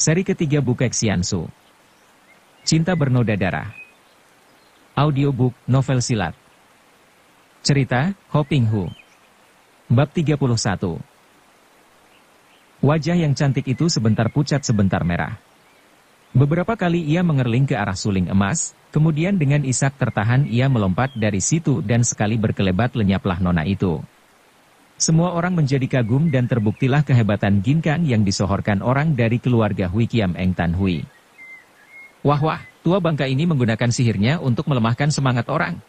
Seri ketiga Bukek Xiansu. Cinta Bernoda Darah. Audiobook, novel silat. Cerita, Ho Ping Hu. Bab 31. Wajah yang cantik itu sebentar pucat sebentar merah. Beberapa kali ia mengerling ke arah suling emas, kemudian dengan isak tertahan ia melompat dari situ dan sekali berkelebat lenyaplah nona itu. Semua orang menjadi kagum dan terbuktilah kehebatan Ginkang yang disohorkan orang dari keluarga Hui Kiam Eng Tan Hui. Wah, tua bangka ini menggunakan sihirnya untuk melemahkan semangat orang.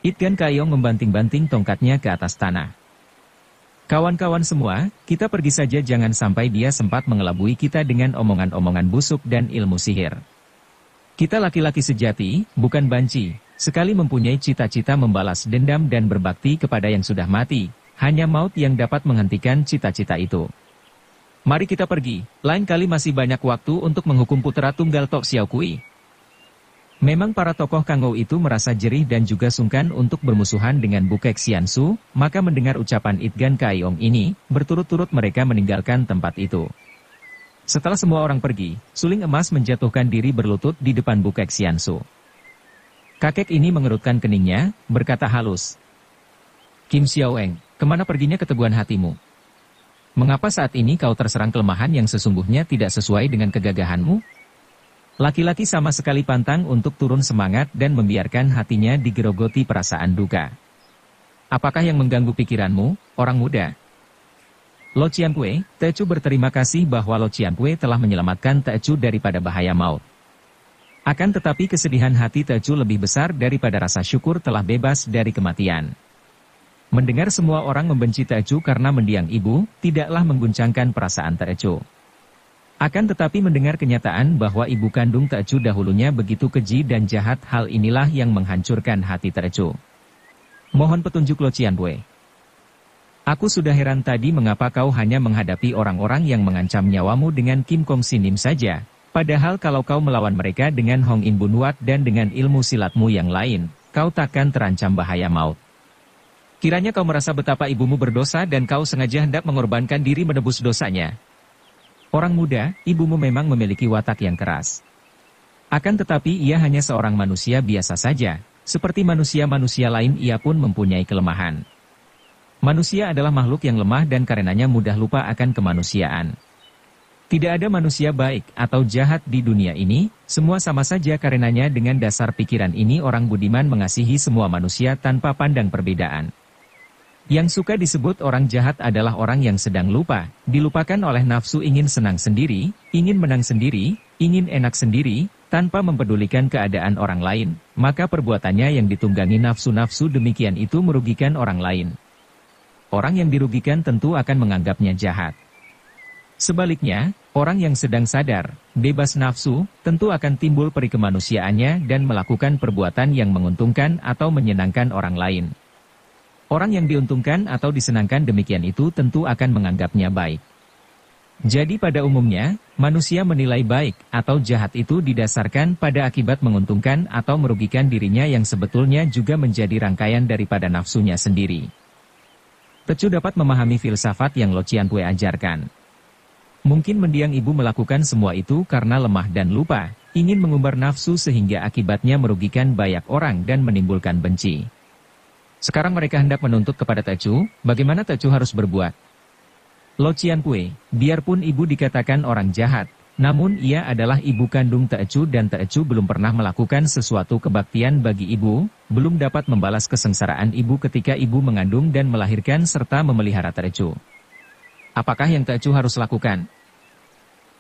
Itgan Kayong membanting-banting tongkatnya ke atas tanah. Kawan-kawan semua, kita pergi saja jangan sampai dia sempat mengelabui kita dengan omongan-omongan busuk dan ilmu sihir. Kita laki-laki sejati, bukan banci, sekali mempunyai cita-cita membalas dendam dan berbakti kepada yang sudah mati, hanya maut yang dapat menghentikan cita-cita itu. Mari kita pergi, lain kali masih banyak waktu untuk menghukum putra tunggal Tok Xiao Kui. Memang para tokoh Kangou itu merasa jerih dan juga sungkan untuk bermusuhan dengan Bukek Xiansu, maka mendengar ucapan Itgan Kayong ini, berturut-turut mereka meninggalkan tempat itu. Setelah semua orang pergi, suling emas menjatuhkan diri berlutut di depan Bukek Xiansu. Kakek ini mengerutkan keningnya, berkata halus. Kim Xiaoeng, kemana perginya keteguhan hatimu? Mengapa saat ini kau terserang kelemahan yang sesungguhnya tidak sesuai dengan kegagahanmu? Laki-laki sama sekali pantang untuk turun semangat dan membiarkan hatinya digerogoti perasaan duka. Apakah yang mengganggu pikiranmu, orang muda? Lo Qianpue, Tecu berterima kasih bahwa Lo Qianpue telah menyelamatkan Tecu daripada bahaya maut. Akan tetapi kesedihan hati Tecu lebih besar daripada rasa syukur telah bebas dari kematian. Mendengar semua orang membenci Tecu karena mendiang ibu, tidaklah mengguncangkan perasaan Tecu. Akan tetapi mendengar kenyataan bahwa ibu kandung Tecu dahulunya begitu keji dan jahat, hal inilah yang menghancurkan hati Tecu. Mohon petunjuk Lo Qianpue. Aku sudah heran tadi mengapa kau hanya menghadapi orang-orang yang mengancam nyawamu dengan Kim Kong Sinim saja, padahal kalau kau melawan mereka dengan Hong In Bun Wat dan dengan ilmu silatmu yang lain, kau takkan terancam bahaya maut. Kiranya kau merasa betapa ibumu berdosa dan kau sengaja hendak mengorbankan diri menebus dosanya. Orang muda, ibumu memang memiliki watak yang keras. Akan tetapi ia hanya seorang manusia biasa saja, seperti manusia-manusia lain ia pun mempunyai kelemahan. Manusia adalah makhluk yang lemah dan karenanya mudah lupa akan kemanusiaan. Tidak ada manusia baik atau jahat di dunia ini, semua sama saja karenanya dengan dasar pikiran ini orang budiman mengasihi semua manusia tanpa pandang perbedaan. Yang suka disebut orang jahat adalah orang yang sedang lupa, dilupakan oleh nafsu ingin senang sendiri, ingin menang sendiri, ingin enak sendiri, tanpa mempedulikan keadaan orang lain, maka perbuatannya yang ditunggangi nafsu-nafsu demikian itu merugikan orang lain. Orang yang dirugikan tentu akan menganggapnya jahat. Sebaliknya, orang yang sedang sadar, bebas nafsu, tentu akan timbul peri kemanusiaannya dan melakukan perbuatan yang menguntungkan atau menyenangkan orang lain. Orang yang diuntungkan atau disenangkan demikian itu tentu akan menganggapnya baik. Jadi pada umumnya, manusia menilai baik atau jahat itu didasarkan pada akibat menguntungkan atau merugikan dirinya yang sebetulnya juga menjadi rangkaian daripada nafsunya sendiri. Tecu dapat memahami filsafat yang Lo Qianpue ajarkan. Mungkin mendiang ibu melakukan semua itu karena lemah dan lupa, ingin mengumbar nafsu sehingga akibatnya merugikan banyak orang dan menimbulkan benci. Sekarang mereka hendak menuntut kepada Tecu, bagaimana Tecu harus berbuat? Lo Qianpue, biarpun ibu dikatakan orang jahat, namun ia adalah ibu kandung Tecu dan Tecu belum pernah melakukan sesuatu kebaktian bagi ibu, belum dapat membalas kesengsaraan ibu ketika ibu mengandung dan melahirkan serta memelihara Tecu. Apakah yang Tecu harus lakukan?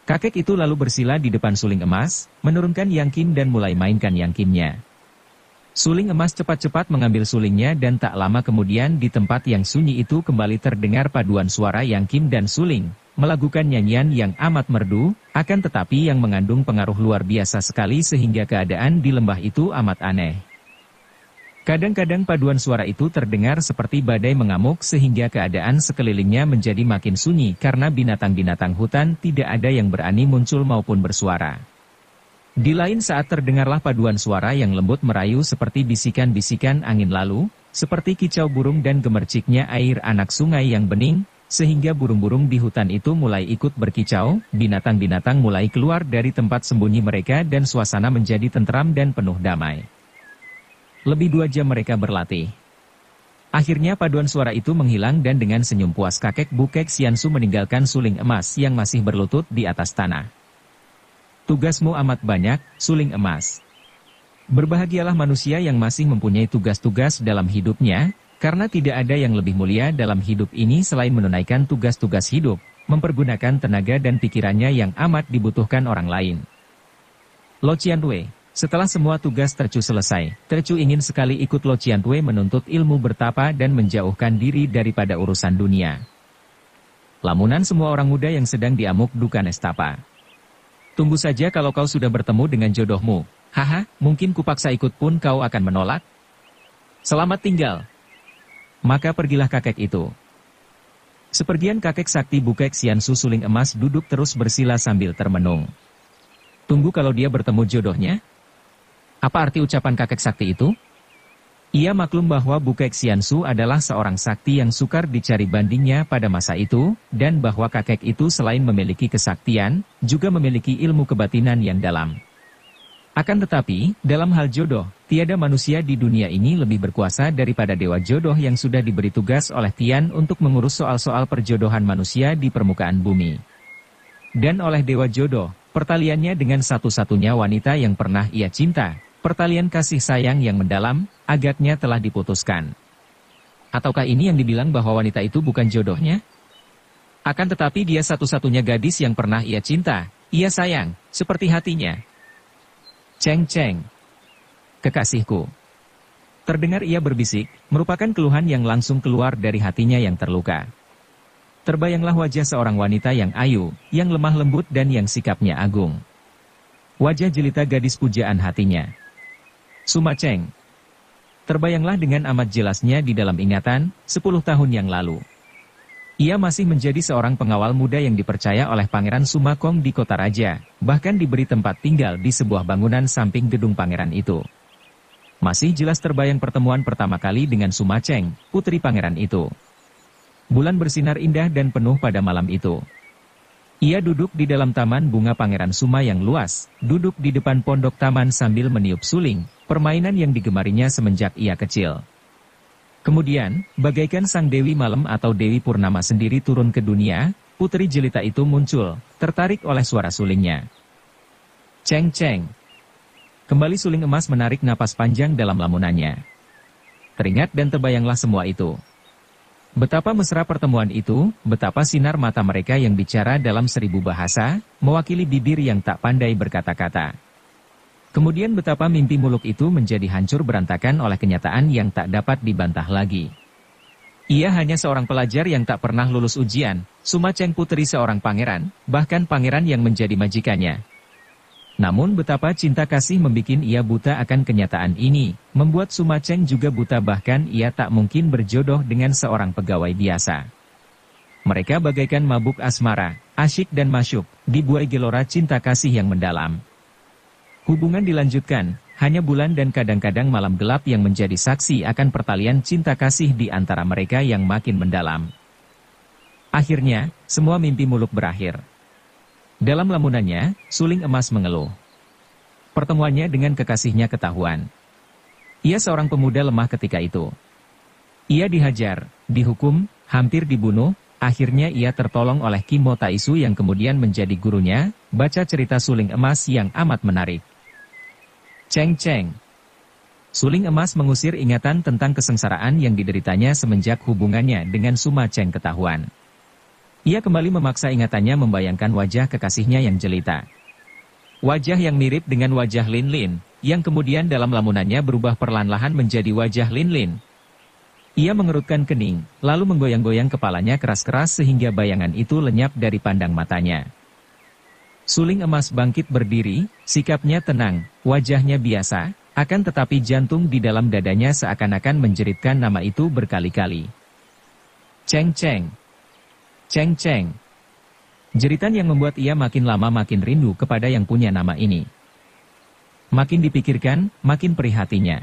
Kakek itu lalu bersila di depan suling emas, menurunkan Yang Kim dan mulai mainkan Yang Kimnya. Suling emas cepat-cepat mengambil sulingnya dan tak lama kemudian di tempat yang sunyi itu kembali terdengar paduan suara Yang Kim dan suling, melakukan nyanyian yang amat merdu, akan tetapi yang mengandung pengaruh luar biasa sekali sehingga keadaan di lembah itu amat aneh. Kadang-kadang paduan suara itu terdengar seperti badai mengamuk sehingga keadaan sekelilingnya menjadi makin sunyi karena binatang-binatang hutan tidak ada yang berani muncul maupun bersuara. Di lain saat terdengarlah paduan suara yang lembut merayu seperti bisikan-bisikan angin lalu, seperti kicau burung dan gemerciknya air anak sungai yang bening, sehingga burung-burung di hutan itu mulai ikut berkicau, binatang-binatang mulai keluar dari tempat sembunyi mereka dan suasana menjadi tentram dan penuh damai. Lebih 2 jam mereka berlatih. Akhirnya paduan suara itu menghilang dan dengan senyum puas kakek Bukek Xiansu meninggalkan suling emas yang masih berlutut di atas tanah. Tugasmu amat banyak, suling emas. Berbahagialah manusia yang masih mempunyai tugas-tugas dalam hidupnya, karena tidak ada yang lebih mulia dalam hidup ini selain menunaikan tugas-tugas hidup, mempergunakan tenaga dan pikirannya yang amat dibutuhkan orang lain. Lo Qianwei, setelah semua tugas Tercu selesai, Tercu ingin sekali ikut Lo Qianwei menuntut ilmu bertapa dan menjauhkan diri daripada urusan dunia. Lamunan semua orang muda yang sedang diamuk duka nestapa. Tunggu saja kalau kau sudah bertemu dengan jodohmu. Haha, mungkin kupaksa ikut pun kau akan menolak. Selamat tinggal. Maka pergilah kakek itu. Sepergian kakek sakti Bukek Xiansu suling emas duduk terus bersila sambil termenung. Tunggu kalau dia bertemu jodohnya? Apa arti ucapan kakek sakti itu? Ia maklum bahwa Bukek Xiansu adalah seorang sakti yang sukar dicari bandingnya pada masa itu, dan bahwa kakek itu selain memiliki kesaktian, juga memiliki ilmu kebatinan yang dalam. Akan tetapi, dalam hal jodoh, tiada manusia di dunia ini lebih berkuasa daripada dewa jodoh yang sudah diberi tugas oleh Tian untuk mengurus soal-soal perjodohan manusia di permukaan bumi. Dan oleh dewa jodoh, pertaliannya dengan satu-satunya wanita yang pernah ia cinta, pertalian kasih sayang yang mendalam, agaknya telah diputuskan. Ataukah ini yang dibilang bahwa wanita itu bukan jodohnya? Akan tetapi dia satu-satunya gadis yang pernah ia cinta, ia sayang, seperti hatinya. Ceng ceng. Kekasihku. Terdengar ia berbisik, merupakan keluhan yang langsung keluar dari hatinya yang terluka. Terbayanglah wajah seorang wanita yang ayu, yang lemah lembut dan yang sikapnya agung. Wajah jelita gadis pujaan hatinya. Suma Cheng. Terbayanglah dengan amat jelasnya di dalam ingatan, 10 tahun yang lalu. Ia masih menjadi seorang pengawal muda yang dipercaya oleh Pangeran Sumakong di kota raja, bahkan diberi tempat tinggal di sebuah bangunan samping gedung pangeran itu. Masih jelas terbayang pertemuan pertama kali dengan Suma Cheng, putri pangeran itu. Bulan bersinar indah dan penuh pada malam itu. Ia duduk di dalam taman bunga Pangeran Suma yang luas, duduk di depan pondok taman sambil meniup suling, permainan yang digemarinya semenjak ia kecil. Kemudian, bagaikan sang Dewi Malam atau Dewi Purnama sendiri turun ke dunia, putri jelita itu muncul, tertarik oleh suara sulingnya. Ceng ceng. Kembali suling emas menarik napas panjang dalam lamunannya. Teringat dan terbayanglah semua itu. Betapa mesra pertemuan itu, betapa sinar mata mereka yang bicara dalam 1000 bahasa, mewakili bibir yang tak pandai berkata-kata. Kemudian betapa mimpi muluk itu menjadi hancur berantakan oleh kenyataan yang tak dapat dibantah lagi. Ia hanya seorang pelajar yang tak pernah lulus ujian, Suma Cheng putri seorang pangeran, bahkan pangeran yang menjadi majikannya. Namun betapa cinta kasih membuat ia buta akan kenyataan ini, membuat Suma Cheng juga buta bahkan ia tak mungkin berjodoh dengan seorang pegawai biasa. Mereka bagaikan mabuk asmara, asyik dan masyuk, dibuai gelora cinta kasih yang mendalam. Hubungan dilanjutkan, hanya bulan dan kadang-kadang malam gelap yang menjadi saksi akan pertalian cinta kasih di antara mereka yang makin mendalam. Akhirnya, semua mimpi muluk berakhir. Dalam lamunannya, suling emas mengeluh. Pertemuannya dengan kekasihnya ketahuan. Ia seorang pemuda lemah ketika itu. Ia dihajar, dihukum, hampir dibunuh, akhirnya ia tertolong oleh Kim Mo Taisu yang kemudian menjadi gurunya, baca cerita suling emas yang amat menarik. Ceng ceng. Suling emas mengusir ingatan tentang kesengsaraan yang dideritanya semenjak hubungannya dengan Suma Cheng ketahuan. Ia kembali memaksa ingatannya membayangkan wajah kekasihnya yang jelita. Wajah yang mirip dengan wajah Lin Lin, yang kemudian dalam lamunannya berubah perlahan-lahan menjadi wajah Lin Lin. Ia mengerutkan kening, lalu menggoyang-goyang kepalanya keras-keras sehingga bayangan itu lenyap dari pandang matanya. Suling emas bangkit berdiri, sikapnya tenang, wajahnya biasa, akan tetapi jantung di dalam dadanya seakan-akan menjeritkan nama itu berkali-kali. Ceng ceng. Ceng ceng. Jeritan yang membuat ia makin lama makin rindu kepada yang punya nama ini. Makin dipikirkan, makin perih hatinya.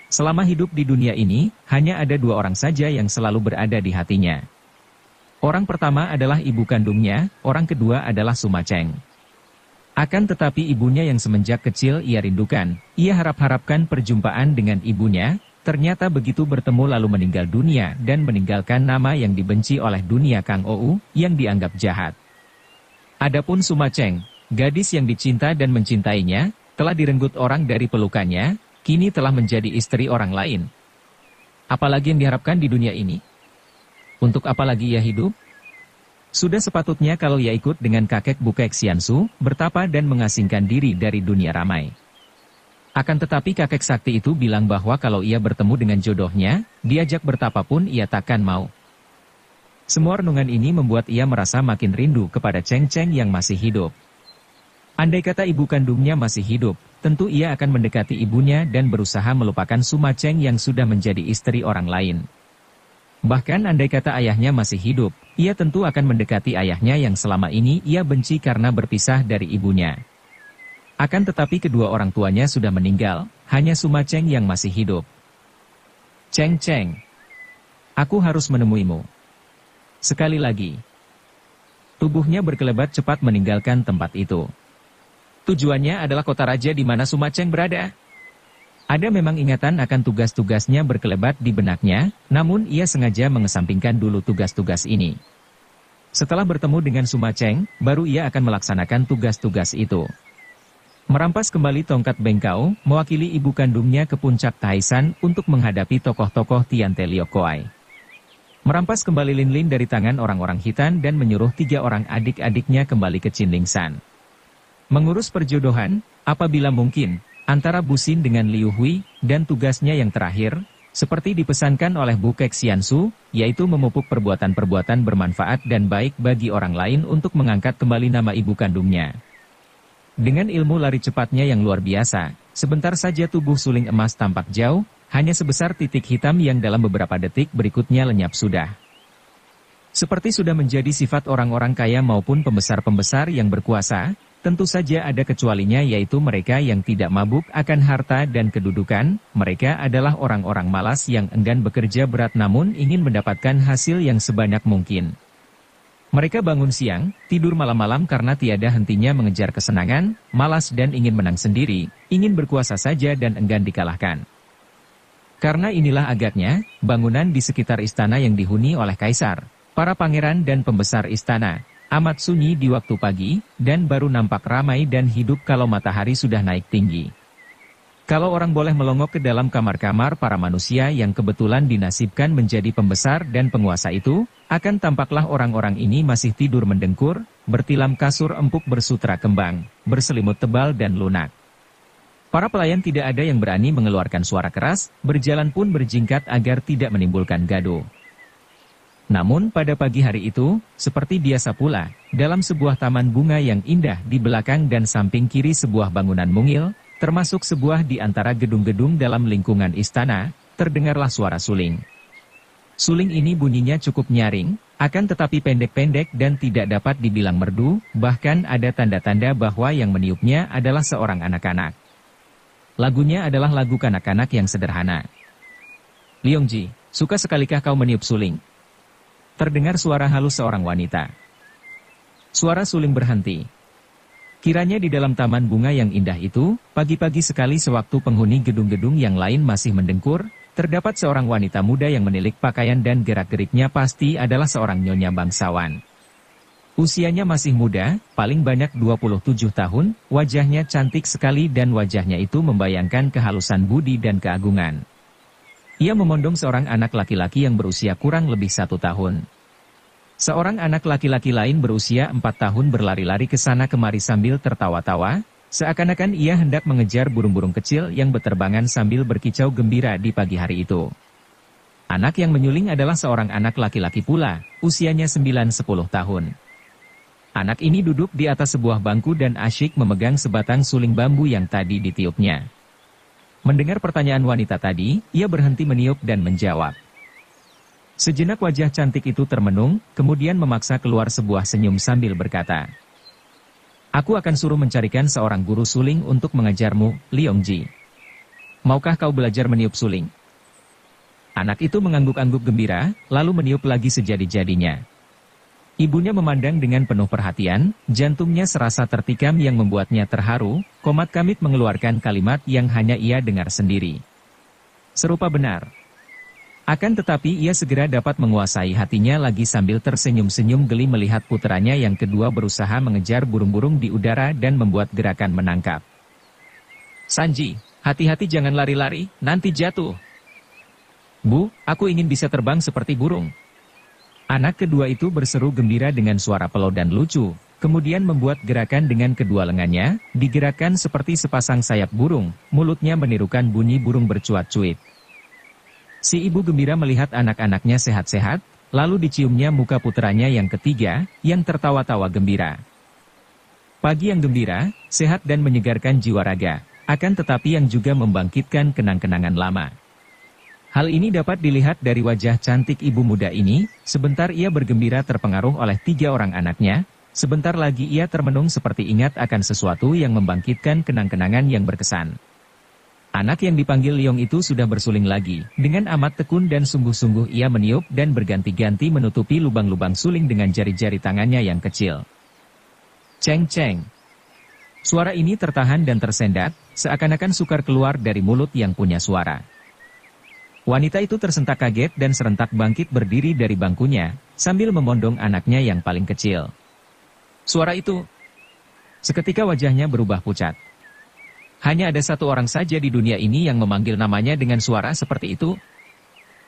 Selama hidup di dunia ini, hanya ada 2 orang saja yang selalu berada di hatinya. Orang pertama adalah ibu kandungnya, orang kedua adalah Sumaceng. Akan tetapi ibunya yang semenjak kecil ia rindukan, ia harap-harapkan perjumpaan dengan ibunya, ternyata begitu bertemu lalu meninggal dunia dan meninggalkan nama yang dibenci oleh dunia Kang Ou, yang dianggap jahat. Adapun Sumaceng, gadis yang dicinta dan mencintainya, telah direnggut orang dari pelukannya, kini telah menjadi istri orang lain. Apalagi yang diharapkan di dunia ini? Untuk apa lagi ia hidup? Sudah sepatutnya kalau ia ikut dengan kakek Bukek Xiansu, bertapa dan mengasingkan diri dari dunia ramai. Akan tetapi kakek sakti itu bilang bahwa kalau ia bertemu dengan jodohnya, diajak bertapa pun ia takkan mau. Semua renungan ini membuat ia merasa makin rindu kepada Cheng Cheng yang masih hidup. Andai kata ibu kandungnya masih hidup, tentu ia akan mendekati ibunya dan berusaha melupakan Sumaceng yang sudah menjadi istri orang lain. Bahkan andai kata ayahnya masih hidup, ia tentu akan mendekati ayahnya yang selama ini ia benci karena berpisah dari ibunya. Akan tetapi kedua orang tuanya sudah meninggal, hanya Sumaceng yang masih hidup. Cheng Cheng, aku harus menemuimu. Sekali lagi. Tubuhnya berkelebat cepat meninggalkan tempat itu. Tujuannya adalah kota raja di mana Sumaceng berada. Ada memang ingatan akan tugas-tugasnya berkelebat di benaknya, namun ia sengaja mengesampingkan dulu tugas-tugas ini. Setelah bertemu dengan Sumaceng, baru ia akan melaksanakan tugas-tugas itu. Merampas kembali tongkat Bengkau, mewakili ibu kandungnya ke puncak Taisan untuk menghadapi tokoh-tokoh Tian Te Liok Koai. Merampas kembali Lin Lin dari tangan orang-orang Hitan dan menyuruh 3 orang adik-adiknya kembali ke Chinling San. Mengurus perjodohan, apabila mungkin, antara Busin dengan Liu Hui, dan tugasnya yang terakhir, seperti dipesankan oleh Bukek Xiansu, yaitu memupuk perbuatan-perbuatan bermanfaat dan baik bagi orang lain untuk mengangkat kembali nama ibu kandungnya. Dengan ilmu lari cepatnya yang luar biasa, sebentar saja tubuh suling emas tampak jauh, hanya sebesar titik hitam yang dalam beberapa detik berikutnya lenyap sudah. Seperti sudah menjadi sifat orang-orang kaya maupun pembesar-pembesar yang berkuasa, tentu saja ada kecualinya yaitu mereka yang tidak mabuk akan harta dan kedudukan, mereka adalah orang-orang malas yang enggan bekerja berat namun ingin mendapatkan hasil yang sebanyak mungkin. Mereka bangun siang, tidur malam-malam karena tiada hentinya mengejar kesenangan, malas dan ingin menang sendiri, ingin berkuasa saja dan enggan dikalahkan. Karena inilah agaknya, bangunan di sekitar istana yang dihuni oleh kaisar, para pangeran dan pembesar istana, amat sunyi di waktu pagi, dan baru nampak ramai dan hidup kalau matahari sudah naik tinggi. Kalau orang boleh melongok ke dalam kamar-kamar para manusia yang kebetulan dinasibkan menjadi pembesar dan penguasa itu, akan tampaklah orang-orang ini masih tidur mendengkur, bertilam kasur empuk bersutra kembang, berselimut tebal dan lunak. Para pelayan tidak ada yang berani mengeluarkan suara keras, berjalan pun berjingkat agar tidak menimbulkan gaduh. Namun pada pagi hari itu, seperti biasa pula, dalam sebuah taman bunga yang indah di belakang dan samping kiri sebuah bangunan mungil, termasuk sebuah di antara gedung-gedung dalam lingkungan istana, terdengarlah suara suling. Suling ini bunyinya cukup nyaring, akan tetapi pendek-pendek dan tidak dapat dibilang merdu, bahkan ada tanda-tanda bahwa yang meniupnya adalah seorang anak-anak. Lagunya adalah lagu kanak-kanak yang sederhana. Liongji, suka sekalikah kau meniup suling? Terdengar suara halus seorang wanita. Suara suling berhenti. Kiranya di dalam taman bunga yang indah itu, pagi-pagi sekali sewaktu penghuni gedung-gedung yang lain masih mendengkur, terdapat seorang wanita muda yang menilik pakaian dan gerak-geriknya pasti adalah seorang nyonya bangsawan. Usianya masih muda, paling banyak 27 tahun, wajahnya cantik sekali dan wajahnya itu membayangkan kehalusan budi dan keagungan. Ia memondong seorang anak laki-laki yang berusia kurang lebih 1 tahun. Seorang anak laki-laki lain berusia 4 tahun berlari-lari ke sana kemari sambil tertawa-tawa, seakan-akan ia hendak mengejar burung-burung kecil yang berterbangan sambil berkicau gembira di pagi hari itu. Anak yang menyuling adalah seorang anak laki-laki pula, usianya 9-10 tahun. Anak ini duduk di atas sebuah bangku dan asyik memegang sebatang suling bambu yang tadi ditiupnya. Mendengar pertanyaan wanita tadi, ia berhenti meniup dan menjawab. Sejenak wajah cantik itu termenung, kemudian memaksa keluar sebuah senyum sambil berkata, "Aku akan suruh mencarikan seorang guru suling untuk mengajarmu, Liongji. Maukah kau belajar meniup suling?" Anak itu mengangguk-angguk gembira, lalu meniup lagi sejadi-jadinya. Ibunya memandang dengan penuh perhatian, jantungnya serasa tertikam yang membuatnya terharu, komat-kamit mengeluarkan kalimat yang hanya ia dengar sendiri. Serupa benar. Akan tetapi ia segera dapat menguasai hatinya lagi sambil tersenyum-senyum geli melihat puteranya yang kedua berusaha mengejar burung-burung di udara dan membuat gerakan menangkap. Sanji, hati-hati jangan lari-lari, nanti jatuh. Bu, aku ingin bisa terbang seperti burung. Anak kedua itu berseru gembira dengan suara pelau dan lucu, kemudian membuat gerakan dengan kedua lengannya, digerakkan seperti sepasang sayap burung, mulutnya menirukan bunyi burung bercuat-cuit. Si ibu gembira melihat anak-anaknya sehat-sehat, lalu diciumnya muka puteranya yang ketiga, yang tertawa-tawa gembira. Pagi yang gembira, sehat dan menyegarkan jiwa raga, akan tetapi yang juga membangkitkan kenang-kenangan lama. Hal ini dapat dilihat dari wajah cantik ibu muda ini, sebentar ia bergembira terpengaruh oleh 3 orang anaknya, sebentar lagi ia termenung seperti ingat akan sesuatu yang membangkitkan kenang-kenangan yang berkesan. Anak yang dipanggil Liong itu sudah bersuling lagi, dengan amat tekun dan sungguh-sungguh ia meniup dan berganti-ganti menutupi lubang-lubang suling dengan jari-jari tangannya yang kecil. Ceng-ceng. Suara ini tertahan dan tersendat, seakan-akan sukar keluar dari mulut yang punya suara. Wanita itu tersentak kaget dan serentak bangkit berdiri dari bangkunya, sambil memondong anaknya yang paling kecil. Suara itu. Seketika wajahnya berubah pucat. Hanya ada satu orang saja di dunia ini yang memanggil namanya dengan suara seperti itu.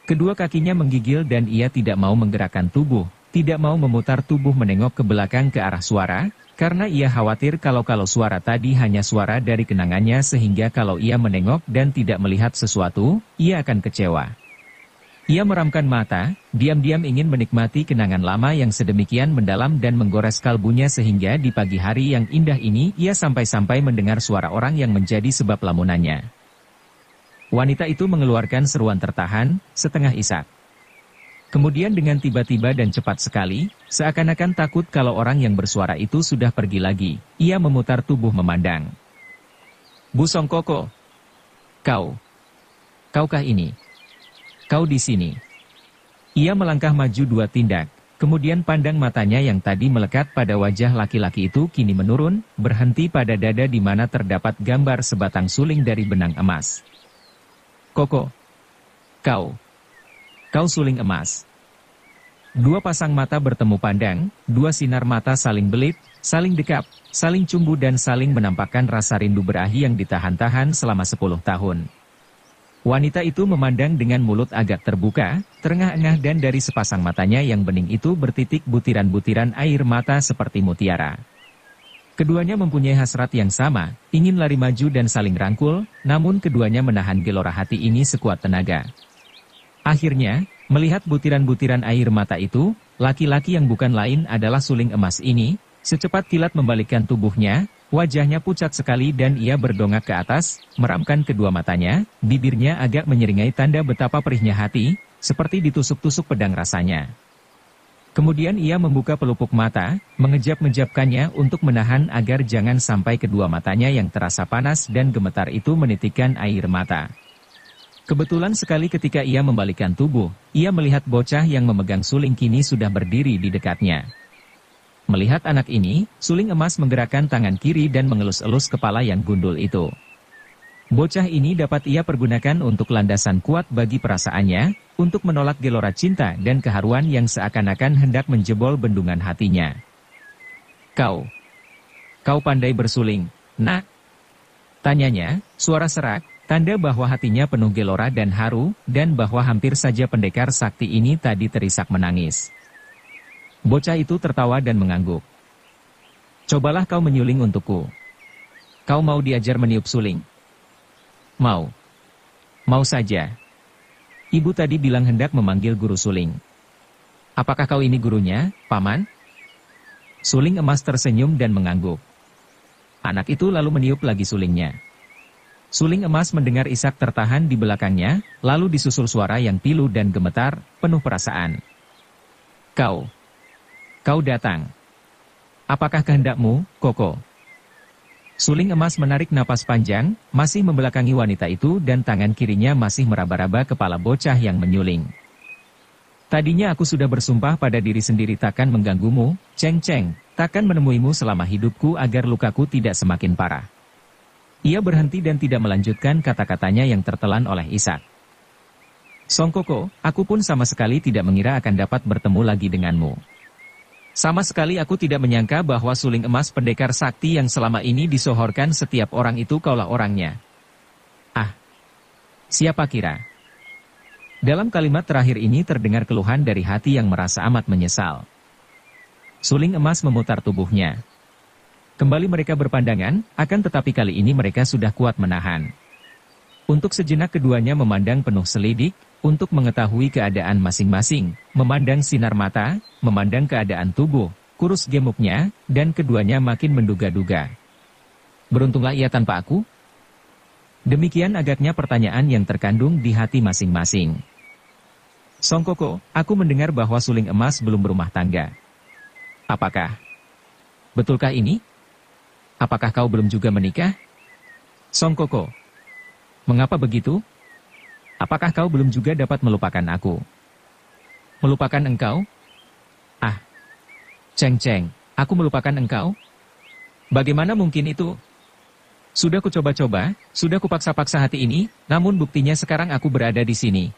Kedua kakinya menggigil dan ia tidak mau menggerakkan tubuh, tidak mau memutar tubuh menengok ke belakang ke arah suara, karena ia khawatir kalau suara tadi hanya suara dari kenangannya sehingga kalau ia menengok dan tidak melihat sesuatu, ia akan kecewa. Ia meramkan mata, diam-diam ingin menikmati kenangan lama yang sedemikian mendalam dan menggores kalbunya sehingga di pagi hari yang indah ini ia sampai-sampai mendengar suara orang yang menjadi sebab lamunannya. Wanita itu mengeluarkan seruan tertahan, setengah isak. Kemudian dengan tiba-tiba dan cepat sekali, seakan-akan takut kalau orang yang bersuara itu sudah pergi lagi, ia memutar tubuh memandang. Bu Songkoko. Kaukah ini? Kau di sini. Ia melangkah maju 2 tindak, kemudian pandang matanya yang tadi melekat pada wajah laki-laki itu kini menurun, berhenti pada dada di mana terdapat gambar sebatang suling dari benang emas. Koko. Kau suling emas. 2 pasang mata bertemu pandang, 2 sinar mata saling belit, saling dekap, saling cumbu dan saling menampakkan rasa rindu berahi yang ditahan-tahan selama 10 tahun. Wanita itu memandang dengan mulut agak terbuka, terengah-engah dan dari sepasang matanya yang bening itu bertitik butiran-butiran air mata seperti mutiara. Keduanya mempunyai hasrat yang sama, ingin lari maju dan saling rangkul, namun keduanya menahan gelora hati ini sekuat tenaga. Akhirnya, melihat butiran-butiran air mata itu, laki-laki yang bukan lain adalah suling emas ini, secepat kilat membalikkan tubuhnya, wajahnya pucat sekali dan ia berdongak ke atas, meramkan kedua matanya, bibirnya agak menyeringai tanda betapa perihnya hati, seperti ditusuk-tusuk pedang rasanya. Kemudian ia membuka pelupuk mata, mengejap-ngejapkannya untuk menahan agar jangan sampai kedua matanya yang terasa panas dan gemetar itu menitikkan air mata. Kebetulan sekali ketika ia membalikkan tubuh, ia melihat bocah yang memegang suling kini sudah berdiri di dekatnya. Melihat anak ini, suling emas menggerakkan tangan kiri dan mengelus-elus kepala yang gundul itu. Bocah ini dapat ia pergunakan untuk landasan kuat bagi perasaannya, untuk menolak gelora cinta dan keharuan yang seakan-akan hendak menjebol bendungan hatinya. Kau pandai bersuling, nak? Tanyanya, suara serak, tanda bahwa hatinya penuh gelora dan haru, dan bahwa hampir saja pendekar sakti ini tadi terisak menangis. Bocah itu tertawa dan mengangguk. Cobalah kau menyuling untukku. Kau mau diajar meniup suling? Mau saja. Ibu tadi bilang hendak memanggil guru suling. Apakah kau ini gurunya, Paman? Suling emas tersenyum dan mengangguk. Anak itu lalu meniup lagi sulingnya. Suling emas mendengar isak tertahan di belakangnya, lalu disusul suara yang pilu dan gemetar, penuh perasaan. Kau datang. Apakah kehendakmu, Koko? Suling emas menarik napas panjang, masih membelakangi wanita itu dan tangan kirinya masih meraba-raba kepala bocah yang menyuling. Tadinya aku sudah bersumpah pada diri sendiri takkan mengganggumu, Cheng Cheng, takkan menemuimu selama hidupku agar lukaku tidak semakin parah. Ia berhenti dan tidak melanjutkan kata-katanya yang tertelan oleh Ishak. Song Koko, aku pun sama sekali tidak mengira akan dapat bertemu lagi denganmu. Sama sekali aku tidak menyangka bahwa suling emas pendekar sakti yang selama ini disohorkan setiap orang itu kaulah orangnya. Ah, siapa kira? Dalam kalimat terakhir ini terdengar keluhan dari hati yang merasa amat menyesal. Suling emas memutar tubuhnya. Kembali mereka berpandangan, akan tetapi kali ini mereka sudah kuat menahan. Untuk sejenak keduanya memandang penuh selidik, untuk mengetahui keadaan masing-masing, memandang sinar mata, memandang keadaan tubuh, kurus gemuknya, dan keduanya makin menduga-duga. Beruntunglah ia tanpa aku? Demikian agaknya pertanyaan yang terkandung di hati masing-masing. Song Koko, aku mendengar bahwa suling emas belum berumah tangga. Apakah? Betulkah ini? Apakah kau belum juga menikah? Song Koko. Mengapa begitu? Apakah kau belum juga dapat melupakan aku? Melupakan engkau? Ah, Cheng Cheng, aku melupakan engkau? Bagaimana mungkin itu? Sudah kucoba-coba, sudah kupaksa-paksa hati ini, namun buktinya sekarang aku berada di sini.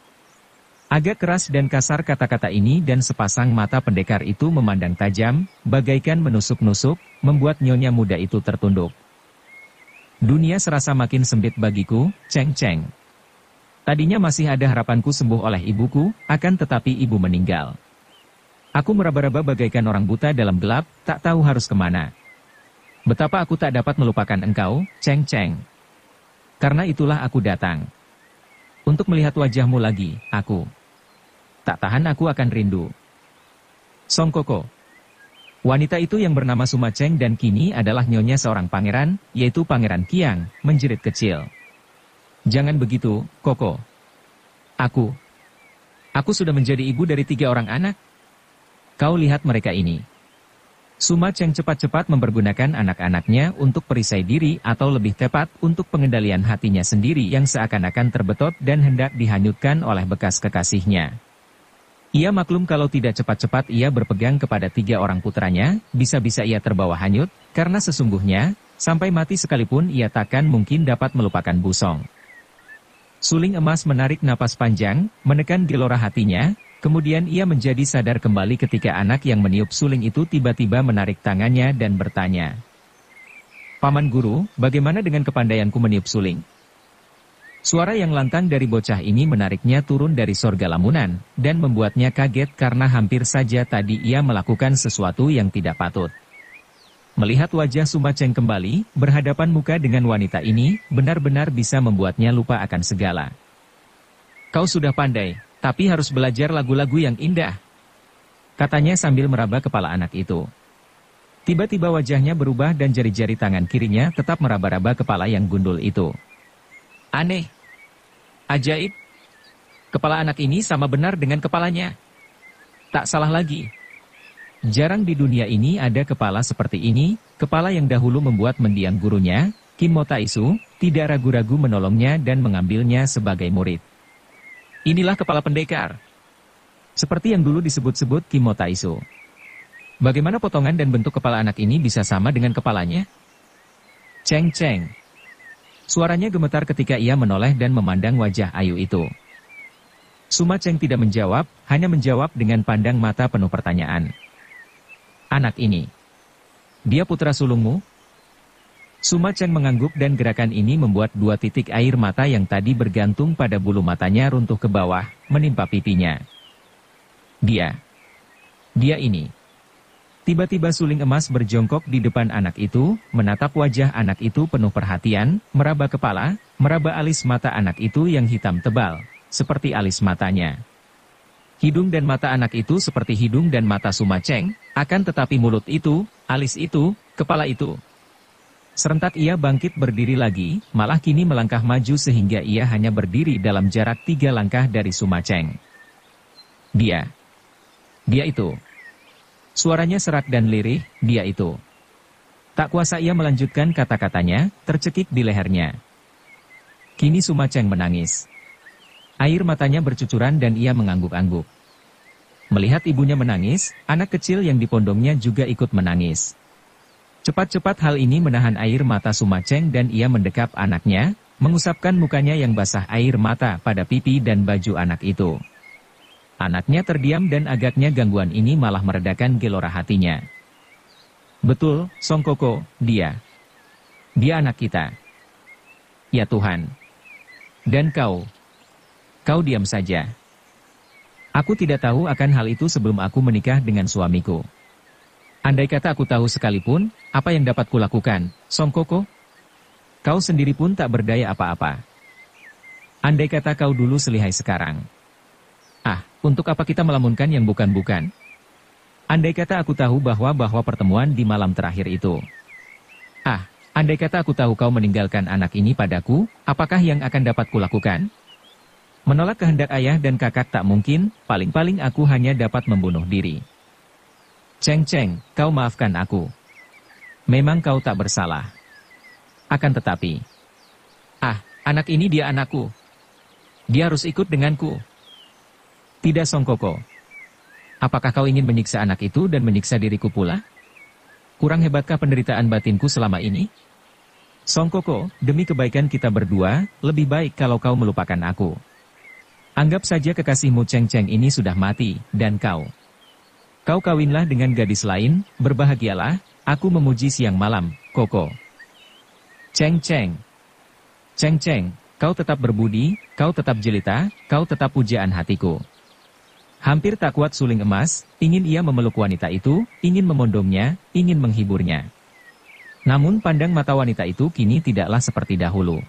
Agak keras dan kasar kata-kata ini dan sepasang mata pendekar itu memandang tajam, bagaikan menusuk-nusuk, membuat nyonya muda itu tertunduk. Dunia serasa makin sempit bagiku, Cheng Cheng. Tadinya masih ada harapanku sembuh oleh ibuku, akan tetapi ibu meninggal. Aku meraba-raba bagaikan orang buta dalam gelap, tak tahu harus kemana. Betapa aku tak dapat melupakan engkau, Cheng Cheng. Karena itulah aku datang. Untuk melihat wajahmu lagi, aku. Tak tahan aku akan rindu. Song Koko. Wanita itu yang bernama Suma Cheng dan kini adalah nyonya seorang pangeran, yaitu Pangeran Qiang, menjerit kecil. Jangan begitu, Koko. Aku sudah menjadi ibu dari 3 orang anak. Kau lihat mereka ini. Suma Cheng cepat-cepat mempergunakan anak-anaknya untuk perisai diri atau lebih tepat untuk pengendalian hatinya sendiri yang seakan-akan terbetot dan hendak dihanyutkan oleh bekas kekasihnya. Ia maklum kalau tidak cepat-cepat ia berpegang kepada 3 orang putranya, bisa-bisa ia terbawa hanyut, karena sesungguhnya, sampai mati sekalipun ia takkan mungkin dapat melupakan Busong. Suling emas menarik napas panjang, menekan gelora hatinya. Kemudian ia menjadi sadar kembali ketika anak yang meniup suling itu tiba-tiba menarik tangannya dan bertanya. Paman Guru, bagaimana dengan kepandaianku meniup suling? Suara yang lantang dari bocah ini menariknya turun dari sorga lamunan, dan membuatnya kaget karena hampir saja tadi ia melakukan sesuatu yang tidak patut. Melihat wajah Suma Cheng kembali, berhadapan muka dengan wanita ini, benar-benar bisa membuatnya lupa akan segala. Kau sudah pandai. Tapi harus belajar lagu-lagu yang indah, katanya sambil meraba kepala anak itu. Tiba-tiba wajahnya berubah dan jari-jari tangan kirinya tetap meraba-raba kepala yang gundul itu. Aneh. Ajaib. Kepala anak ini sama benar dengan kepalanya. Tak salah lagi. Jarang di dunia ini ada kepala seperti ini, kepala yang dahulu membuat mendiang gurunya, Kim Mo Taisu, tidak ragu-ragu menolongnya dan mengambilnya sebagai murid. Inilah kepala pendekar. Seperti yang dulu disebut-sebut Kim Mo Taisu. Bagaimana potongan dan bentuk kepala anak ini bisa sama dengan kepalanya? Cheng Cheng. Suaranya gemetar ketika ia menoleh dan memandang wajah ayu itu. Suma Cheng tidak menjawab, hanya menjawab dengan pandang mata penuh pertanyaan. Anak ini. Dia putra sulungmu? Suma Cheng mengangguk dan gerakan ini membuat 2 titik air mata yang tadi bergantung pada bulu matanya runtuh ke bawah, menimpa pipinya. Dia ini. Tiba-tiba suling emas berjongkok di depan anak itu, menatap wajah anak itu penuh perhatian, meraba kepala, meraba alis mata anak itu yang hitam tebal, seperti alis matanya. Hidung dan mata anak itu seperti hidung dan mata Suma Cheng, akan tetapi mulut itu, alis itu, kepala itu. Serentak ia bangkit berdiri lagi, malah kini melangkah maju sehingga ia hanya berdiri dalam jarak 3 langkah dari Suma Cheng. Dia itu. Suaranya serak dan lirih, dia itu. Tak kuasa ia melanjutkan kata-katanya, tercekik di lehernya. Kini Suma Cheng menangis. Air matanya bercucuran dan ia mengangguk-angguk. Melihat ibunya menangis, anak kecil yang dipondongnya juga ikut menangis. Cepat-cepat hal ini menahan air mata Sumaceng dan ia mendekap anaknya, mengusapkan mukanya yang basah air mata pada pipi dan baju anak itu. Anaknya terdiam dan agaknya gangguan ini malah meredakan gelora hatinya. Betul, Songkoko, dia. Dia anak kita. Ya Tuhan. Dan kau diam saja. Aku tidak tahu akan hal itu sebelum aku menikah dengan suamiku. Andai kata aku tahu sekalipun, apa yang dapat kulakukan, Songkoko? Kau sendiri pun tak berdaya apa-apa. Andai kata kau dulu selihai sekarang. Ah, untuk apa kita melamunkan yang bukan-bukan? Andai kata aku tahu bahwa pertemuan di malam terakhir itu. Ah, andai kata aku tahu kau meninggalkan anak ini padaku, apakah yang akan dapat kulakukan? Menolak kehendak ayah dan kakak tak mungkin, paling-paling aku hanya dapat membunuh diri. Ceng, kau maafkan aku. Memang kau tak bersalah. Akan tetapi, anak ini dia anakku. Dia harus ikut denganku. Tidak Songkoko. Apakah kau ingin menyiksa anak itu dan menyiksa diriku pula? Kurang hebatkah penderitaan batinku selama ini? Songkoko, demi kebaikan kita berdua, lebih baik kalau kau melupakan aku. Anggap saja kekasihmu Ceng ini sudah mati, dan kau kawinlah dengan gadis lain, berbahagialah, aku memuji siang malam, Koko. Ceng, kau tetap berbudi, kau tetap jelita, kau tetap pujaan hatiku. Hampir tak kuat suling emas, ingin ia memeluk wanita itu, ingin memondongnya, ingin menghiburnya. Namun pandang mata wanita itu kini tidaklah seperti dahulu.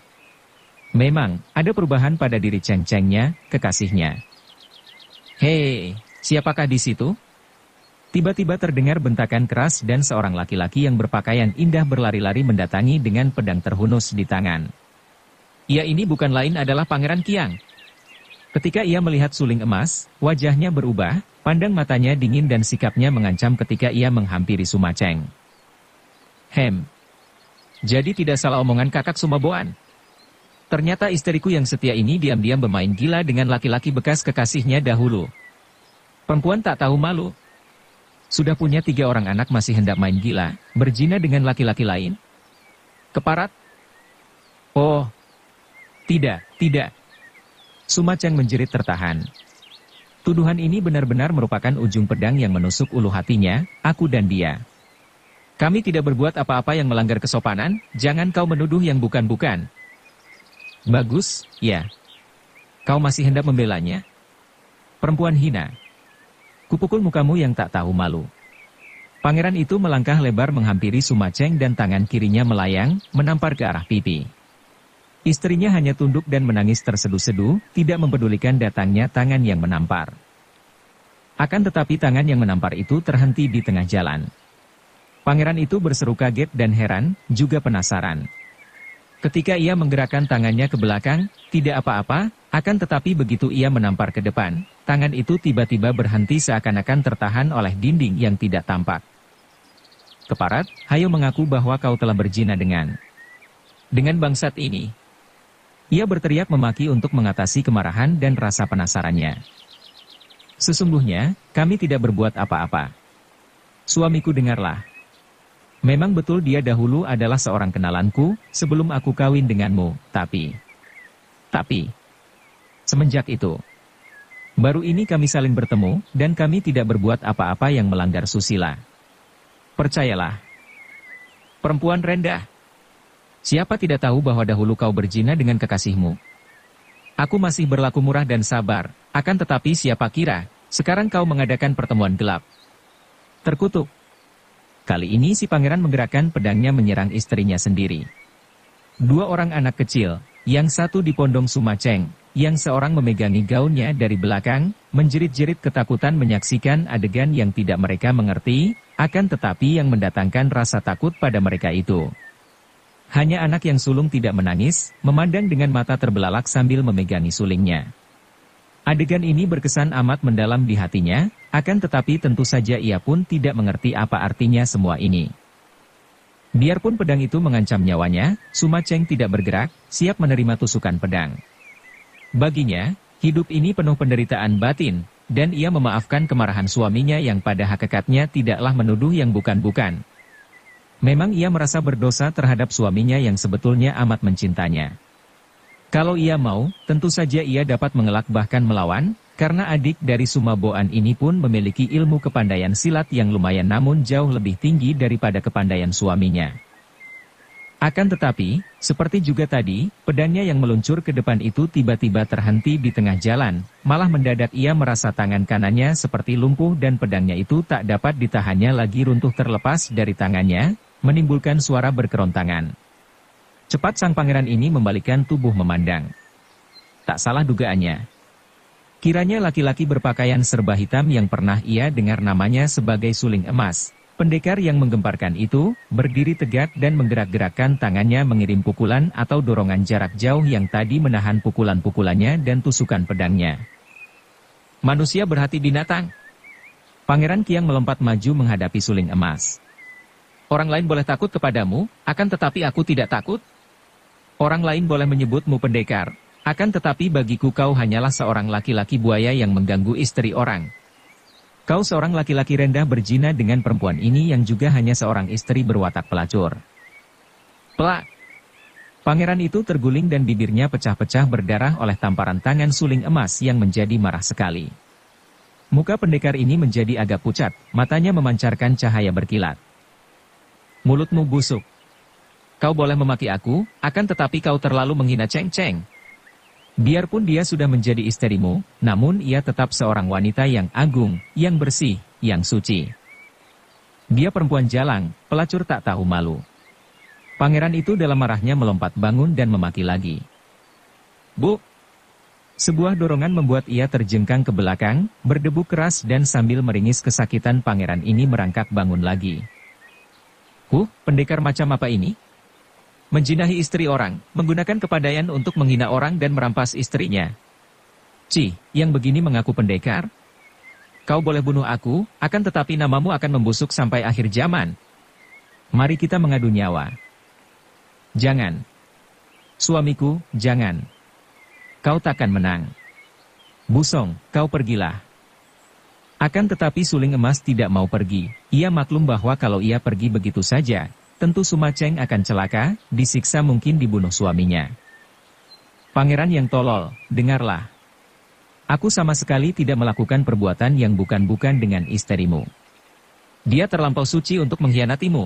Memang, ada perubahan pada diri Ceng-Cengnya, kekasihnya. Hei, siapakah di situ? Tiba-tiba terdengar bentakan keras dan seorang laki-laki yang berpakaian indah berlari-lari mendatangi dengan pedang terhunus di tangan. Ia ini bukan lain adalah Pangeran Kiang. Ketika ia melihat suling emas, wajahnya berubah, pandang matanya dingin dan sikapnya mengancam ketika ia menghampiri Sumaceng. Jadi tidak salah omongan kakak Sumaboan. Ternyata istriku yang setia ini diam-diam bermain gila dengan laki-laki bekas kekasihnya dahulu. Perempuan tak tahu malu. Sudah punya 3 orang anak masih hendak main gila, berzina dengan laki-laki lain. Keparat? Oh, tidak. Sumaceng menjerit tertahan. Tuduhan ini benar-benar merupakan ujung pedang yang menusuk ulu hatinya, aku dan dia. Kami tidak berbuat apa-apa yang melanggar kesopanan, jangan kau menuduh yang bukan-bukan. Bagus, ya. Kau masih hendak membelanya? Perempuan hina. Kupukul mukamu yang tak tahu malu. Pangeran itu melangkah lebar menghampiri Sumaceng dan tangan kirinya melayang, menampar ke arah pipi. Istrinya hanya tunduk dan menangis terseduh-seduh, tidak mempedulikan datangnya tangan yang menampar. Akan tetapi tangan yang menampar itu terhenti di tengah jalan. Pangeran itu berseru kaget dan heran, juga penasaran. Ketika ia menggerakkan tangannya ke belakang, tidak apa-apa, akan tetapi begitu ia menampar ke depan, tangan itu tiba-tiba berhenti seakan-akan tertahan oleh dinding yang tidak tampak. Keparat, hayo mengaku bahwa kau telah berzina dengan bangsat ini. Ia berteriak memaki untuk mengatasi kemarahan dan rasa penasarannya. Sesungguhnya, kami tidak berbuat apa-apa. Suamiku dengarlah. Memang betul dia dahulu adalah seorang kenalanku, sebelum aku kawin denganmu, tapi semenjak itu, baru ini kami saling bertemu, dan kami tidak berbuat apa-apa yang melanggar susila. Percayalah. Perempuan rendah. Siapa tidak tahu bahwa dahulu kau berzina dengan kekasihmu? Aku masih berlaku murah dan sabar, akan tetapi siapa kira, sekarang kau mengadakan pertemuan gelap. Terkutuk. Kali ini si pangeran menggerakkan pedangnya menyerang istrinya sendiri. 2 orang anak kecil, yang satu dipondong Sumaceng, yang seorang memegangi gaunnya dari belakang, menjerit-jerit ketakutan menyaksikan adegan yang tidak mereka mengerti, akan tetapi yang mendatangkan rasa takut pada mereka itu. Hanya anak yang sulung tidak menangis, memandang dengan mata terbelalak sambil memegangi sulingnya. Adegan ini berkesan amat mendalam di hatinya, akan tetapi tentu saja ia pun tidak mengerti apa artinya semua ini. Biarpun pedang itu mengancam nyawanya, Sumaceng tidak bergerak, siap menerima tusukan pedang. Baginya, hidup ini penuh penderitaan batin, dan ia memaafkan kemarahan suaminya yang pada hakikatnya tidaklah menuduh yang bukan-bukan. Memang ia merasa berdosa terhadap suaminya yang sebetulnya amat mencintanya. Kalau ia mau, tentu saja ia dapat mengelak bahkan melawan, karena adik dari Sumaboan ini pun memiliki ilmu kepandaian silat yang lumayan namun jauh lebih tinggi daripada kepandaian suaminya. Akan tetapi, seperti juga tadi, pedangnya yang meluncur ke depan itu tiba-tiba terhenti di tengah jalan, malah mendadak ia merasa tangan kanannya seperti lumpuh dan pedangnya itu tak dapat ditahannya lagi runtuh terlepas dari tangannya, menimbulkan suara berkerontangan. Cepat sang pangeran ini membalikkan tubuh memandang. Tak salah dugaannya. Kiranya laki-laki berpakaian serba hitam yang pernah ia dengar namanya sebagai Suling Emas. Pendekar yang menggemparkan itu, berdiri tegak dan menggerak-gerakkan tangannya mengirim pukulan atau dorongan jarak jauh yang tadi menahan pukulan-pukulannya dan tusukan pedangnya. Manusia berhati binatang. Pangeran Kiang melompat maju menghadapi Suling Emas. Orang lain boleh takut kepadamu, akan tetapi aku tidak takut. Orang lain boleh menyebutmu pendekar, akan tetapi bagiku kau hanyalah seorang laki-laki buaya yang mengganggu istri orang. Kau seorang laki-laki rendah berzina dengan perempuan ini yang juga hanya seorang istri berwatak pelacur. Plak! Pangeran itu terguling dan bibirnya pecah-pecah berdarah oleh tamparan tangan Suling Emas yang menjadi marah sekali. Muka pendekar ini menjadi agak pucat, matanya memancarkan cahaya berkilat. Mulutmu busuk. Kau boleh memaki aku, akan tetapi kau terlalu menghina Ceng-Ceng. Biarpun dia sudah menjadi istrimu, namun ia tetap seorang wanita yang agung, yang bersih, yang suci. Dia perempuan jalang, pelacur tak tahu malu. Pangeran itu dalam marahnya melompat bangun dan memaki lagi. Bu! Sebuah dorongan membuat ia terjengkang ke belakang, berdebu keras dan sambil meringis kesakitan pangeran ini merangkak bangun lagi. Pendekar macam apa ini? Menjinahi istri orang, menggunakan kepandaian untuk menghina orang dan merampas istrinya. Yang begini mengaku pendekar? Kau boleh bunuh aku, akan tetapi namamu akan membusuk sampai akhir zaman. Mari kita mengadu nyawa. Jangan. Suamiku, jangan. Kau takkan menang. Busong, kau pergilah. Akan tetapi Suling Emas tidak mau pergi. Ia maklum bahwa kalau ia pergi begitu saja, tentu Sumaceng akan celaka, disiksa mungkin dibunuh suaminya. Pangeran yang tolol, dengarlah. Aku sama sekali tidak melakukan perbuatan yang bukan-bukan dengan istrimu. Dia terlampau suci untuk mengkhianatimu.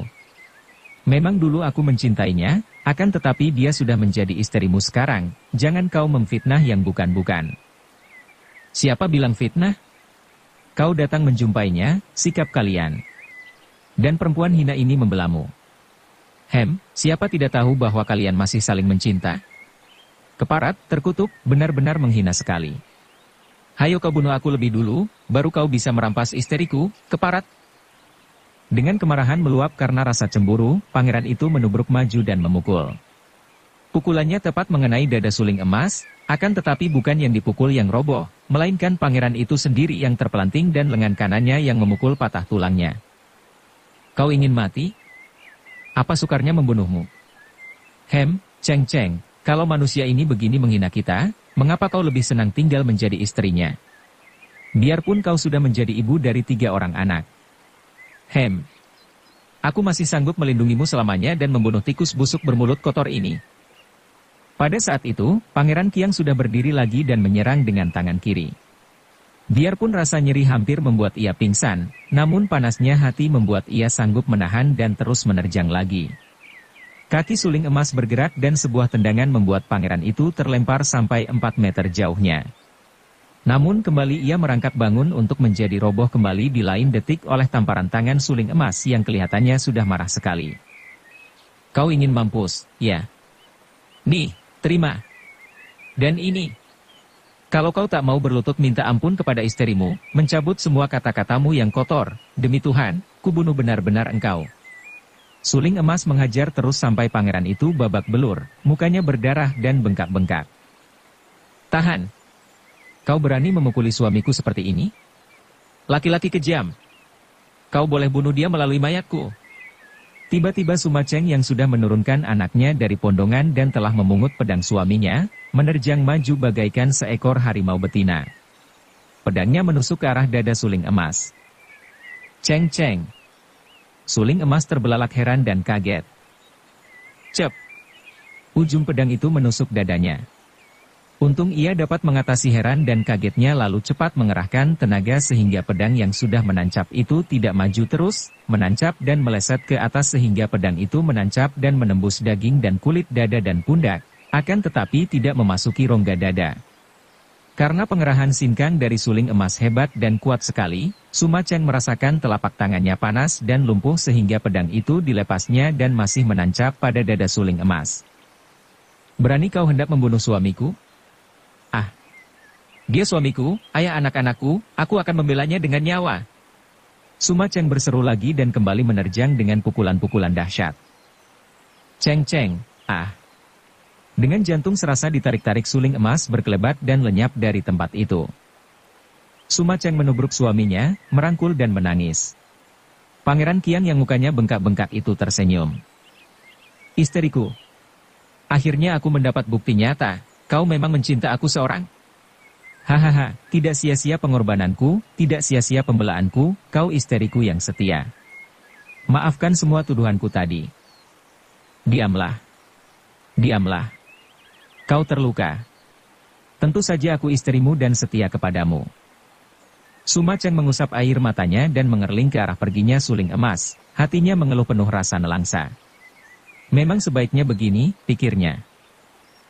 Memang dulu aku mencintainya, akan tetapi dia sudah menjadi istrimu sekarang, jangan kau memfitnah yang bukan-bukan. Siapa bilang fitnah? Kau datang menjumpainya, sikap kalian. Dan perempuan hina ini membelamu. Siapa tidak tahu bahwa kalian masih saling mencinta? Keparat, terkutuk, benar-benar menghina sekali. Hayo kau bunuh aku lebih dulu, baru kau bisa merampas istriku, keparat. Dengan kemarahan meluap karena rasa cemburu, pangeran itu menubruk maju dan memukul. Pukulannya tepat mengenai dada Suling Emas, akan tetapi bukan yang dipukul yang roboh, melainkan pangeran itu sendiri yang terpelanting dan lengan kanannya yang memukul patah tulangnya. Kau ingin mati? Apa sukarnya membunuhmu? Ceng-Ceng, kalau manusia ini begini menghina kita, mengapa kau lebih senang tinggal menjadi istrinya? Biarpun kau sudah menjadi ibu dari 3 orang anak. Aku masih sanggup melindungimu selamanya dan membunuh tikus busuk bermulut kotor ini. Pada saat itu, Pangeran Kiang sudah berdiri lagi dan menyerang dengan tangan kiri. Biarpun rasa nyeri hampir membuat ia pingsan, namun panasnya hati membuat ia sanggup menahan dan terus menerjang lagi. Kaki Suling Emas bergerak dan sebuah tendangan membuat pangeran itu terlempar sampai 4 meter jauhnya. Namun kembali ia merangkak bangun untuk menjadi roboh kembali di lain detik oleh tamparan tangan Suling Emas yang kelihatannya sudah marah sekali. Kau ingin mampus, ya? Nih, terima. Dan ini. Kalau kau tak mau berlutut minta ampun kepada istrimu, mencabut semua kata-katamu yang kotor, demi Tuhan, kubunuh benar-benar engkau. Suling Emas menghajar terus sampai pangeran itu babak belur, mukanya berdarah dan bengkak-bengkak. Tahan. Kau berani memukuli suamiku seperti ini? Laki-laki kejam. Kau boleh bunuh dia melalui mayatku. Tiba-tiba Sumaceng yang sudah menurunkan anaknya dari pondongan dan telah memungut pedang suaminya, menerjang maju bagaikan seekor harimau betina. Pedangnya menusuk ke arah dada suling emas. Ceng ceng. Suling emas terbelalak heran dan kaget. Cep. Ujung pedang itu menusuk dadanya. Untung ia dapat mengatasi heran dan kagetnya lalu cepat mengerahkan tenaga sehingga pedang yang sudah menancap itu tidak maju terus, menancap dan meleset ke atas sehingga pedang itu menancap dan menembus daging dan kulit dada dan pundak, akan tetapi tidak memasuki rongga dada. Karena pengerahan sinkang dari suling emas hebat dan kuat sekali, Suma Cheng merasakan telapak tangannya panas dan lumpuh sehingga pedang itu dilepasnya dan masih menancap pada dada suling emas. Berani kau hendak membunuh suamiku? Ah, dia suamiku, ayah anak-anakku, aku akan membelanya dengan nyawa. Suma Cheng berseru lagi dan kembali menerjang dengan pukulan-pukulan dahsyat. Ceng ceng, ah. Dengan jantung serasa ditarik-tarik suling emas berkelebat dan lenyap dari tempat itu. Suma Cheng menubruk suaminya, merangkul dan menangis. Pangeran Qian yang mukanya bengkak-bengkak itu tersenyum. Isteriku. Akhirnya aku mendapat bukti nyata. Kau memang mencinta aku seorang? Hahaha, tidak sia-sia pengorbananku, tidak sia-sia pembelaanku, kau isteriku yang setia. Maafkan semua tuduhanku tadi. Diamlah. Diamlah. Kau terluka. Tentu saja aku istrimu dan setia kepadamu. Suma Cheng mengusap air matanya dan mengerling ke arah perginya suling emas, hatinya mengeluh penuh rasa nelangsa. Memang sebaiknya begini, pikirnya.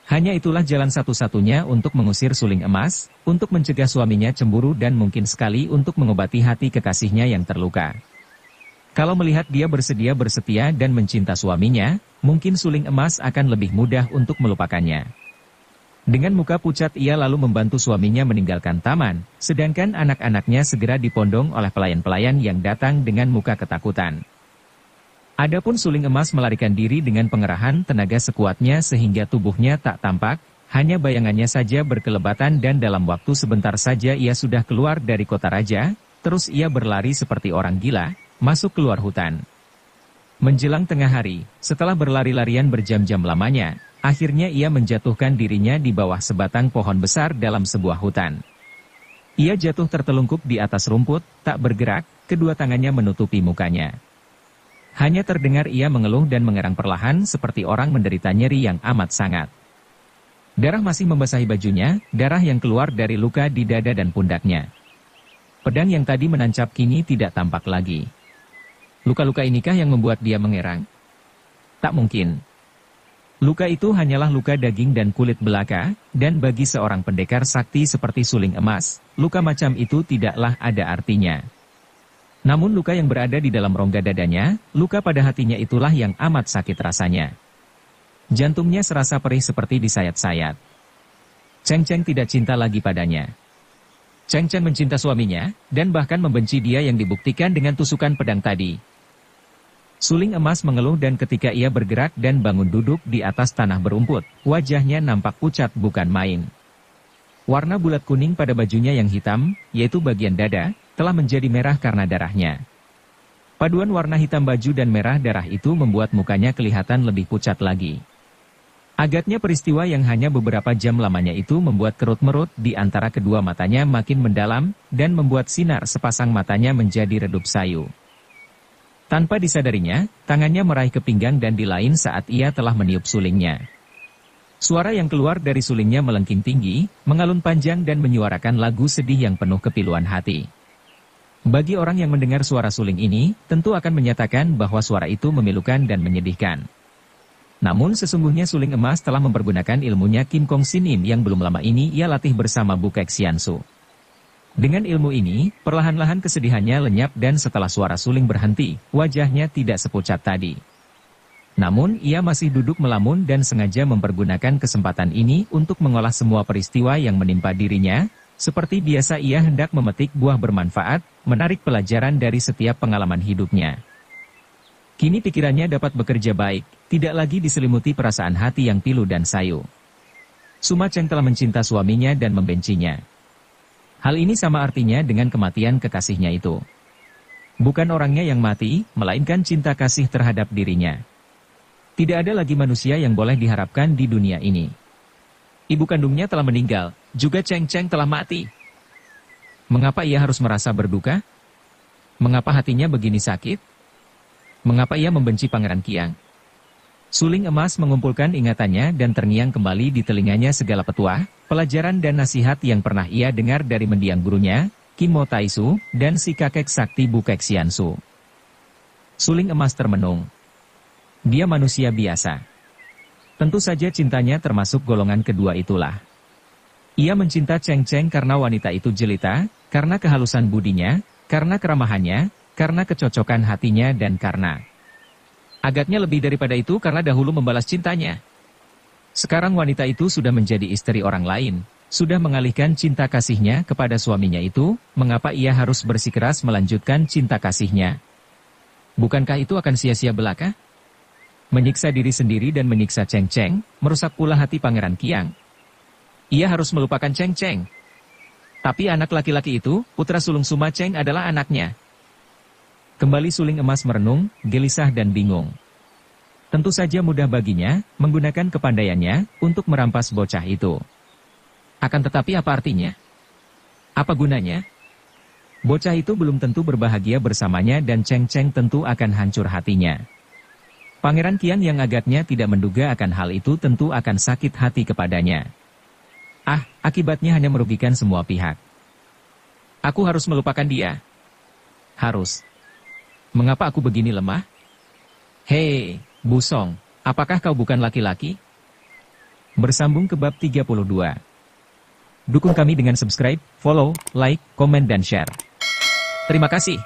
Hanya itulah jalan satu-satunya untuk mengusir suling emas, untuk mencegah suaminya cemburu dan mungkin sekali untuk mengobati hati kekasihnya yang terluka. Kalau melihat dia bersedia dan mencinta suaminya, mungkin suling emas akan lebih mudah untuk melupakannya. Dengan muka pucat ia lalu membantu suaminya meninggalkan taman, sedangkan anak-anaknya segera dipondong oleh pelayan-pelayan yang datang dengan muka ketakutan. Adapun suling emas melarikan diri dengan pengerahan tenaga sekuatnya sehingga tubuhnya tak tampak, hanya bayangannya saja berkelebatan dan dalam waktu sebentar saja ia sudah keluar dari kota raja, terus ia berlari seperti orang gila, masuk keluar hutan. Menjelang tengah hari, setelah berlari-larian berjam-jam lamanya, akhirnya ia menjatuhkan dirinya di bawah sebatang pohon besar dalam sebuah hutan. Ia jatuh tertelungkup di atas rumput, tak bergerak, kedua tangannya menutupi mukanya. Hanya terdengar ia mengeluh dan mengerang perlahan seperti orang menderita nyeri yang amat sangat. Darah masih membasahi bajunya, darah yang keluar dari luka di dada dan pundaknya. Pedang yang tadi menancap kini tidak tampak lagi. Luka-luka inikah yang membuat dia mengerang? Tak mungkin. Luka itu hanyalah luka daging dan kulit belaka, dan bagi seorang pendekar sakti seperti suling emas, luka macam itu tidaklah ada artinya. Namun luka yang berada di dalam rongga dadanya, luka pada hatinya itulah yang amat sakit rasanya. Jantungnya serasa perih seperti disayat-sayat. Cheng Cheng tidak cinta lagi padanya. Cheng Cheng mencinta suaminya, dan bahkan membenci dia yang dibuktikan dengan tusukan pedang tadi. Suling emas mengeluh dan ketika ia bergerak dan bangun duduk di atas tanah berumput, wajahnya nampak pucat bukan main. Warna bulat kuning pada bajunya yang hitam, yaitu bagian dada, telah menjadi merah karena darahnya. Paduan warna hitam baju dan merah darah itu membuat mukanya kelihatan lebih pucat lagi. Agaknya peristiwa yang hanya beberapa jam lamanya itu membuat kerut-merut di antara kedua matanya makin mendalam, dan membuat sinar sepasang matanya menjadi redup sayu. Tanpa disadarinya, tangannya meraih ke pinggang dan di lain saat ia telah meniup sulingnya. Suara yang keluar dari sulingnya melengking tinggi, mengalun panjang dan menyuarakan lagu sedih yang penuh kepiluan hati. Bagi orang yang mendengar suara suling ini, tentu akan menyatakan bahwa suara itu memilukan dan menyedihkan. Namun sesungguhnya suling emas telah mempergunakan ilmunya Kim Kong Sinim yang belum lama ini ia latih bersama Bu Kek Xiansu. Dengan ilmu ini, perlahan-lahan kesedihannya lenyap dan setelah suara suling berhenti, wajahnya tidak sepucat tadi. Namun ia masih duduk melamun dan sengaja mempergunakan kesempatan ini untuk mengolah semua peristiwa yang menimpa dirinya. Seperti biasa ia hendak memetik buah bermanfaat, menarik pelajaran dari setiap pengalaman hidupnya. Kini pikirannya dapat bekerja baik, tidak lagi diselimuti perasaan hati yang pilu dan sayu. Suma Cheng telah mencinta suaminya dan membencinya. Hal ini sama artinya dengan kematian kekasihnya itu. Bukan orangnya yang mati, melainkan cinta kasih terhadap dirinya. Tidak ada lagi manusia yang boleh diharapkan di dunia ini. Ibu kandungnya telah meninggal, juga Cheng Cheng telah mati. Mengapa ia harus merasa berduka? Mengapa hatinya begini sakit? Mengapa ia membenci Pangeran Kiang? Suling emas mengumpulkan ingatannya dan terngiang kembali di telinganya segala petuah, pelajaran dan nasihat yang pernah ia dengar dari mendiang gurunya, Kim Mo Taisu, dan si kakek sakti Bukek Xiansu. Suling emas termenung. Dia manusia biasa. Tentu saja cintanya termasuk golongan kedua itulah. Ia mencinta Cheng Cheng karena wanita itu jelita, karena kehalusan budinya, karena keramahannya, karena kecocokan hatinya dan karena agaknya lebih daripada itu karena dahulu membalas cintanya. Sekarang wanita itu sudah menjadi istri orang lain, sudah mengalihkan cinta kasihnya kepada suaminya itu, mengapa ia harus bersikeras melanjutkan cinta kasihnya? Bukankah itu akan sia-sia belaka? Menyiksa diri sendiri dan menyiksa Cheng Cheng, merusak pula hati Pangeran Kiang. Ia harus melupakan Cheng Cheng. Tapi anak laki-laki itu, putra sulung Suma Cheng adalah anaknya. Kembali Suling Emas merenung, gelisah dan bingung. Tentu saja mudah baginya, menggunakan kepandaiannya, untuk merampas bocah itu. Akan tetapi apa artinya? Apa gunanya? Bocah itu belum tentu berbahagia bersamanya dan Cheng Cheng tentu akan hancur hatinya. Pangeran Kiang yang agaknya tidak menduga akan hal itu tentu akan sakit hati kepadanya. Akibatnya hanya merugikan semua pihak. Aku harus melupakan dia. Harus. Mengapa aku begini lemah? Hei, Busong, apakah kau bukan laki-laki? Bersambung ke bab 32. Dukung kami dengan subscribe, follow, like, komen dan share. Terima kasih.